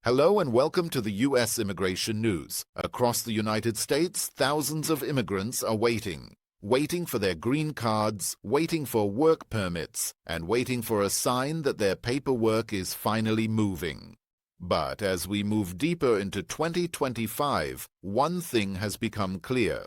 Hello and welcome to the U.S. Immigration News. Across the United States, thousands of immigrants are waiting for their green cards, waiting for work permits, and waiting for a sign that their paperwork is finally moving. But as we move deeper into 2025, one thing has become clear.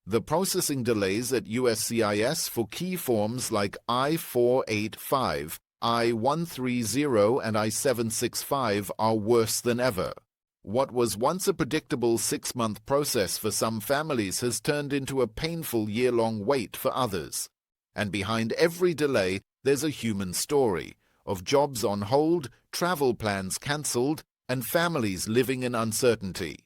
The processing delays at USCIS for key forms like I-485, I-130 and I-765 are worse than ever. What was once a predictable 6-month process for some families has turned into a painful year-long wait for others. And behind every delay, there's a human story of jobs on hold, travel plans cancelled, and families living in uncertainty.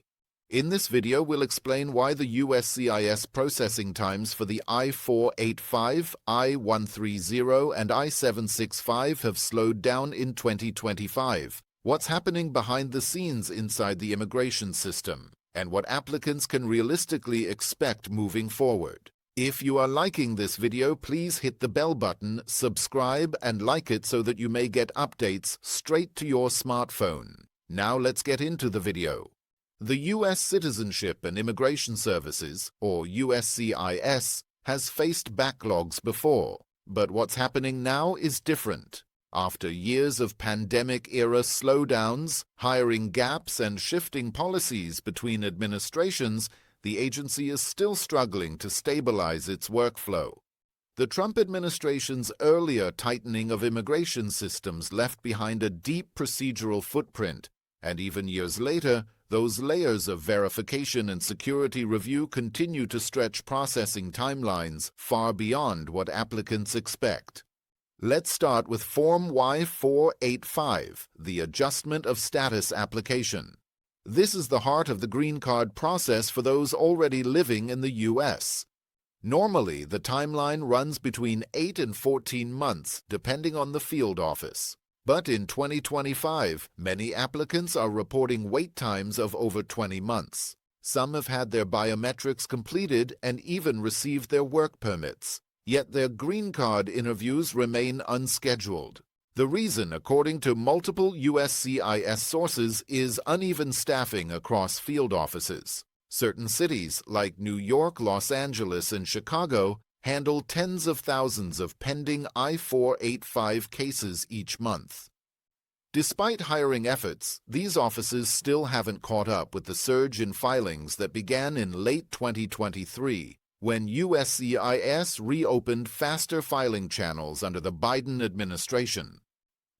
In this video, we'll explain why the USCIS processing times for the I-485, I-130, and I-765 have slowed down in 2025, what's happening behind the scenes inside the immigration system, and what applicants can realistically expect moving forward. If you are liking this video, please hit the bell button, subscribe, and like it so that you may get updates straight to your smartphone. Now let's get into the video. The U.S. Citizenship and Immigration Services, or USCIS, has faced backlogs before, but what's happening now is different. After years of pandemic-era slowdowns, hiring gaps, and shifting policies between administrations, the agency is still struggling to stabilize its workflow. The Trump administration's earlier tightening of immigration systems left behind a deep procedural footprint, and even years later, those layers of verification and security review continue to stretch processing timelines far beyond what applicants expect. Let's start with Form I-485, the Adjustment of Status application. This is the heart of the green card process for those already living in the U.S. Normally, the timeline runs between 8 and 14 months, depending on the field office. But in 2025, many applicants are reporting wait times of over 20 months. Some have had their biometrics completed and even received their work permits, yet their green card interviews remain unscheduled. The reason, according to multiple USCIS sources, is uneven staffing across field offices. Certain cities, like New York, Los Angeles, and Chicago, handle tens of thousands of pending I-485 cases each month. Despite hiring efforts, these offices still haven't caught up with the surge in filings that began in late 2023, when USCIS reopened faster filing channels under the Biden administration.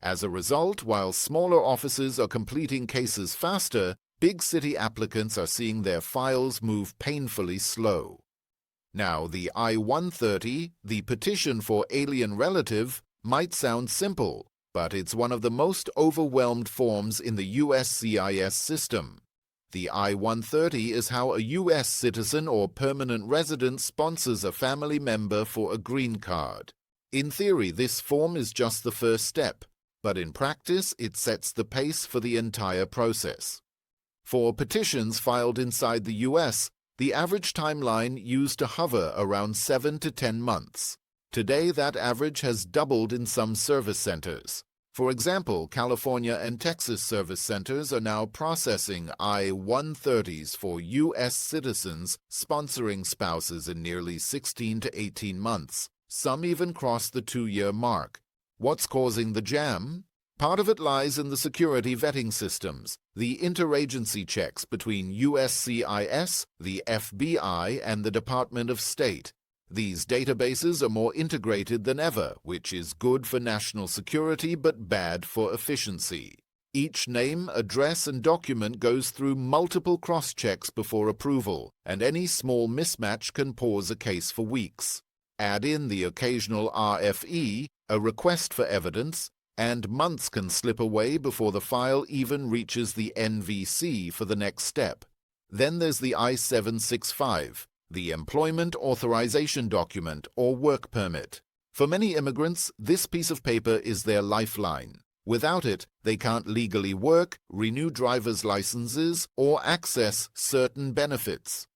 As a result, while smaller offices are completing cases faster, big city applicants are seeing their files move painfully slow. Now, the I-130, the Petition for Alien Relative, might sound simple, but it's one of the most overwhelmed forms in the USCIS system. The I-130 is how a U.S. citizen or permanent resident sponsors a family member for a green card. In theory, this form is just the first step, but in practice, it sets the pace for the entire process. For petitions filed inside the U.S., the average timeline used to hover around 7 to 10 months. Today, that average has doubled in some service centers. For example, California and Texas service centers are now processing I-130s for U.S. citizens sponsoring spouses in nearly 16 to 18 months. Some even cross the 2-year mark. What's causing the jam? Part of it lies in the security vetting systems, the interagency checks between USCIS, the FBI, and the Department of State. These databases are more integrated than ever, which is good for national security but bad for efficiency. Each name, address, and document goes through multiple cross-checks before approval, and any small mismatch can pause a case for weeks. Add in the occasional RFE, a request for evidence, and months can slip away before the file even reaches the NVC for the next step. Then there's the I-765, the Employment Authorization Document or Work Permit. For many immigrants, this piece of paper is their lifeline. Without it, they can't legally work, renew driver's licenses, or access certain benefits.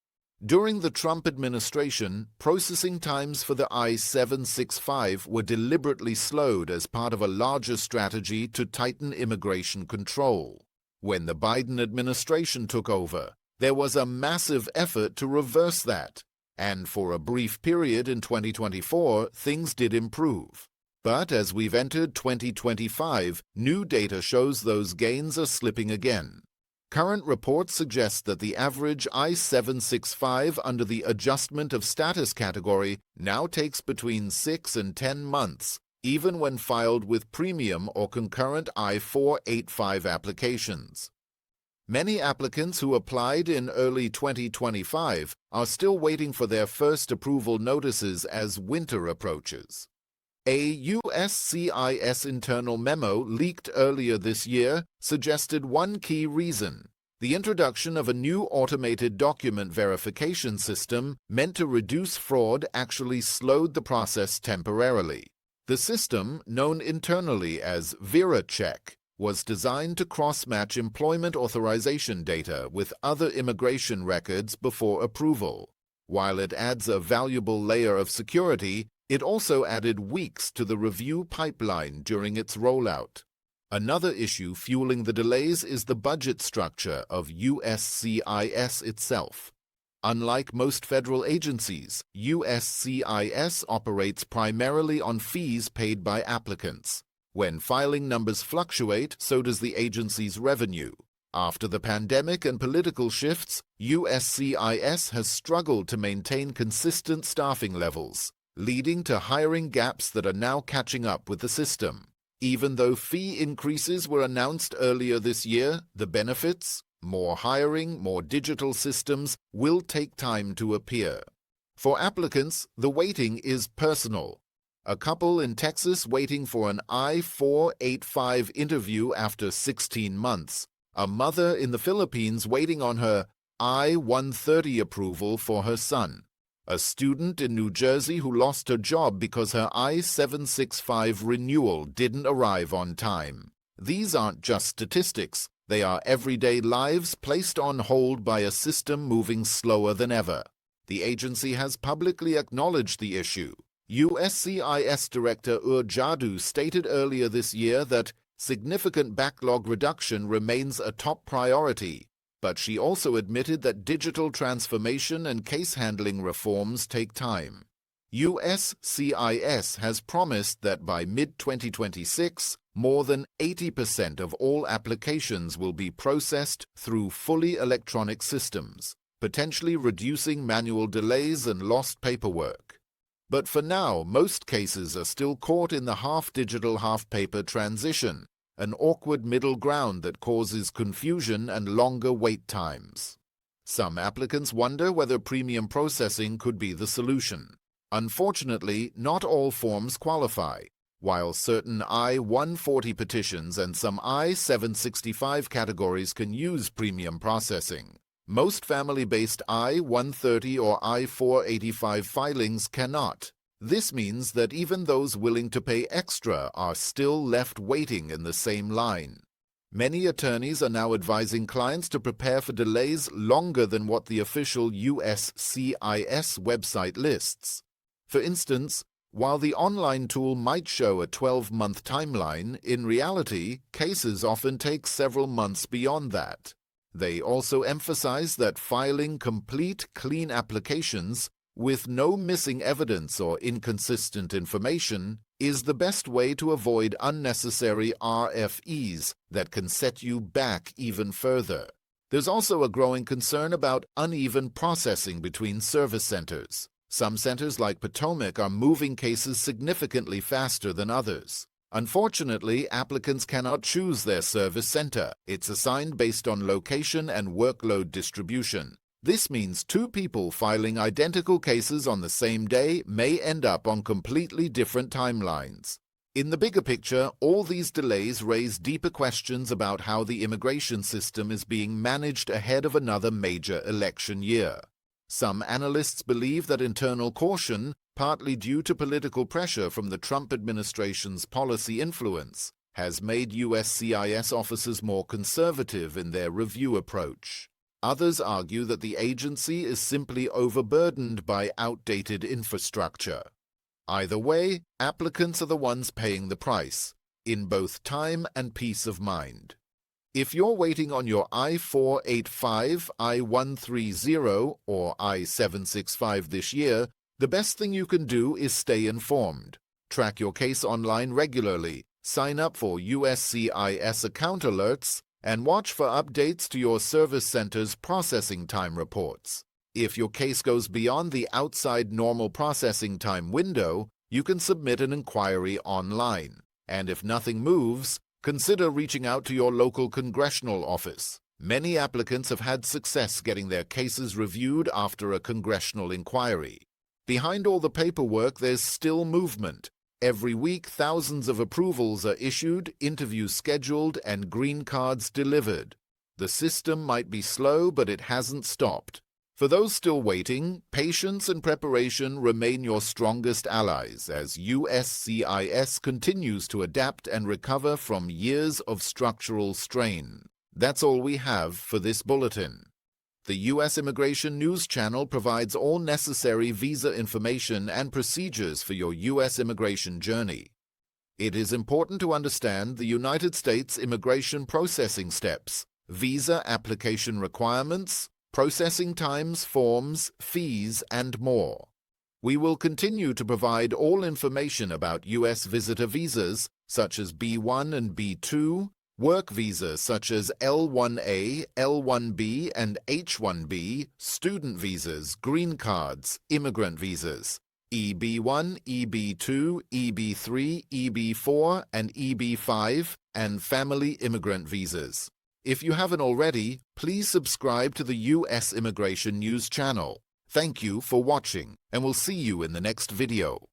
During the Trump administration, processing times for the I-765 were deliberately slowed as part of a larger strategy to tighten immigration control. When the Biden administration took over, there was a massive effort to reverse that, and for a brief period in 2024, things did improve. But as we've entered 2025, new data shows those gains are slipping again. Current reports suggest that the average I-765 under the Adjustment of Status category now takes between 6 and 10 months, even when filed with premium or concurrent I-485 applications. Many applicants who applied in early 2025 are still waiting for their first approval notices as winter approaches. A USCIS internal memo leaked earlier this year suggested one key reason: the introduction of a new automated document verification system meant to reduce fraud actually slowed the process temporarily. The system, known internally as VeraCheck, was designed to cross-match employment authorization data with other immigration records before approval. While it adds a valuable layer of security, it also added weeks to the review pipeline during its rollout. Another issue fueling the delays is the budget structure of USCIS itself. Unlike most federal agencies, USCIS operates primarily on fees paid by applicants. When filing numbers fluctuate, so does the agency's revenue. After the pandemic and political shifts, USCIS has struggled to maintain consistent staffing levels, leading to hiring gaps that are now catching up with the system. Even though fee increases were announced earlier this year, the benefits, more hiring, more digital systems, will take time to appear. For applicants, the waiting is personal. A couple in Texas waiting for an I-485 interview after 16 months. A mother in the Philippines waiting on her I-130 approval for her son. A student in New Jersey who lost her job because her I-765 renewal didn't arrive on time. These aren't just statistics. They are everyday lives placed on hold by a system moving slower than ever. The agency has publicly acknowledged the issue. USCIS Director Urjadu stated earlier this year that significant backlog reduction remains a top priority, but she also admitted that digital transformation and case handling reforms take time. USCIS has promised that by mid-2026, more than 80% of all applications will be processed through fully electronic systems, potentially reducing manual delays and lost paperwork. But for now, most cases are still caught in the half-digital, half-paper transition, an awkward middle ground that causes confusion and longer wait times. Some applicants wonder whether premium processing could be the solution. Unfortunately, not all forms qualify. While certain I-140 petitions and some I-765 categories can use premium processing, most family-based I-130 or I-485 filings cannot. This means that even those willing to pay extra are still left waiting in the same line. Many attorneys are now advising clients to prepare for delays longer than what the official USCIS website lists. For instance, while the online tool might show a 12-month timeline, in reality, cases often take several months beyond that. They also emphasize that filing complete, clean applications with no missing evidence or inconsistent information is the best way to avoid unnecessary RFEs that can set you back even further. There's also a growing concern about uneven processing between service centers. Some centers like Potomac are moving cases significantly faster than others. Unfortunately, applicants cannot choose their service center. It's assigned based on location and workload distribution. This means two people filing identical cases on the same day may end up on completely different timelines. In the bigger picture, all these delays raise deeper questions about how the immigration system is being managed ahead of another major election year. Some analysts believe that internal caution, partly due to political pressure from the Trump administration's policy influence, has made USCIS officers more conservative in their review approach. Others argue that the agency is simply overburdened by outdated infrastructure. Either way, applicants are the ones paying the price, in both time and peace of mind. If you're waiting on your I-485, I-130, or I-765 this year, the best thing you can do is stay informed. Track your case online regularly, sign up for USCIS account alerts, and watch for updates to your service center's processing time reports. If your case goes beyond the outside normal processing time window, you can submit an inquiry online. And if nothing moves, consider reaching out to your local congressional office. Many applicants have had success getting their cases reviewed after a congressional inquiry. Behind all the paperwork, there's still movement. Every week, thousands of approvals are issued, interviews scheduled, and green cards delivered. The system might be slow, but it hasn't stopped. For those still waiting, patience and preparation remain your strongest allies as USCIS continues to adapt and recover from years of structural strain. That's all we have for this bulletin. The U.S. Immigration News Channel provides all necessary visa information and procedures for your U.S. immigration journey. It is important to understand the United States immigration processing steps, visa application requirements, processing times, forms, fees, and more. We will continue to provide all information about U.S. visitor visas, such as B1 and B2, work visas such as L1A, L1B, and H1B, student visas, green cards, immigrant visas, EB1, EB2, EB3, EB4, and EB5, and family immigrant visas. If you haven't already, please subscribe to the U.S. Immigration News channel. Thank you for watching, and we'll see you in the next video.